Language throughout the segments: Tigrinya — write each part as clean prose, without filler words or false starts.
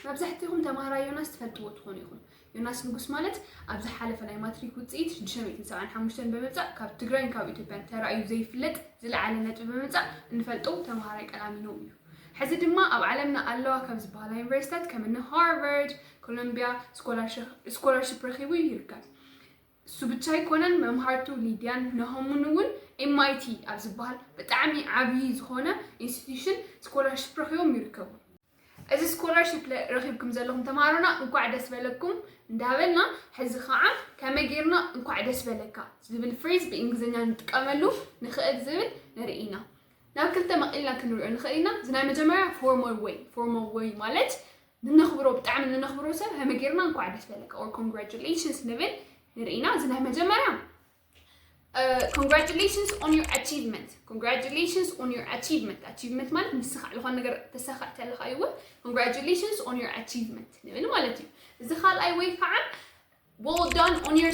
መብዛሕትኩም ተማሃራ ዮናስ ትፈልጥዎ ትኾኑ ይኹም ዮናስ ንጉስ ማለት ኣብዚ ሓለፈ ናይ ማትሪክ ውፅኢት 675 በመጻእ ካብ ትግራይን ካብ ኢትዮጵያን ተራእዩ ዘይፍለጥ ዝለዓለ ነጥቢ በመጻእ እንፈልጦ ተማሃራይ ቀላሚኖም እዩ ሕዚ ድማ ኣብ ዓለምና ኣለዋ ካብ ዝበሃላ ዩኒቨርሲቲታት ከምነ ሃርቫርድ ኮሎምቢያ ስኮላርሺፕ ረኺቡ ይርከብ እሱ ብቻ ይኮነን መምሃርቱ ሊድያን ነሆሙን እውን MIT ኣብ ዝበሃል ብጣዕሚ ዓብይ ዝኾነ ኢንስቲትዩሽን ስኮላርሺፕ ረኺቦም ይርከቡ እዚ ስኮላርሺፕ ረኺብኩም ዘለኹም ተማሃሮና እንኳዕ ደስ በለኩም እንዳበልና ሕዚ ከዓ ከመይ ጌርና እንኳዕ ደስ በለካ ዝብል ፍሬዝ ብእንግሊዝኛ ንጥቀመሉ ንኽእል ዝብል ንርኢና ናብ ክልተ መቂልና ክንሪኦ ንኽእል ኢና እዚ ናይ መጀመርያ ፎርማል ዌይ ማለት ንነኽብሮ ብጣዕሚ ንነኽብሮ ሰብ ከመይ ጌርና እንኳዕ ደስ በለካ or congratulations ንብል ንርኢና እዚ ናይ መጀመርያ congratulations on your achievement achievement ማለት ንስኻ ዝኾነ ነገር ተሳኻዕት ኣለኻ እዩ congratulations on your achievement ንብል ማለት እዩ እዚ ካልኣይ ወይ ከዓ well done on your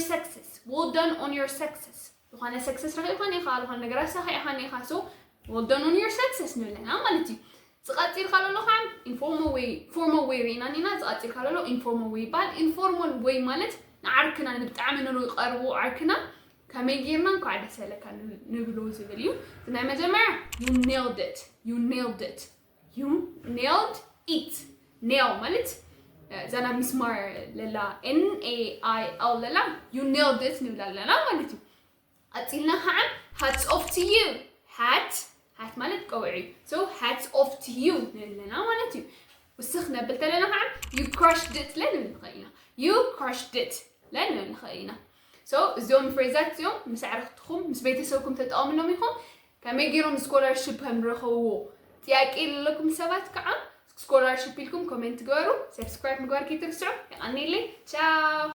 success ዝኾነ success ረኺብካ ኢኻ ዝኾነ ነገር ኣሳኺዕኻ ኢኻ so well done on your success ንብለና ማለት እዩ ዝቐፂል ካለሎ ከዓ formal way ሪኢና ኒና ዝቐፂል ካለሎ informal way ይባሃል informal way ማለት ንዓርክና ብጣዕሚ ንቀርቦ ዓርክና ከመይ ጌርና እንኳዕ ደስ በለካ ንብሎ ዝብል እዩ እዚ ናይ መጀመርያ you nailed it nail ማለት ዘና ሚስማር ለላ NAIL ለላ you nailed it ንብል ኣለና ማለት እዩ ቀፂልና ከዓ hats off to you hat ማለት ቀውዒ so hats off to you ንብለና ማለት እዩ ወስኽ ነብል ተለና ከዓ you crushed it ለንብል ንኽእልና you crushed it ለንብል ንኽእልና so እዚኦም ፍሬዛት እዚኦም ምስ ዓረኽትኩም ምስ ቤተሰብኩም ተጠቐምሎም ኢኹም ከመይ ጌሮም ስኮላርሺፕ ከም ረኸብዎ ጥያቄ ለለኩም ሰባት ከዓ ስኮላርሺፕ ኢልኩም ኮሜንት ግበሩ ሰብስክራይብ ምግባር ከይትርስዑ ይቀኒለይ ቻው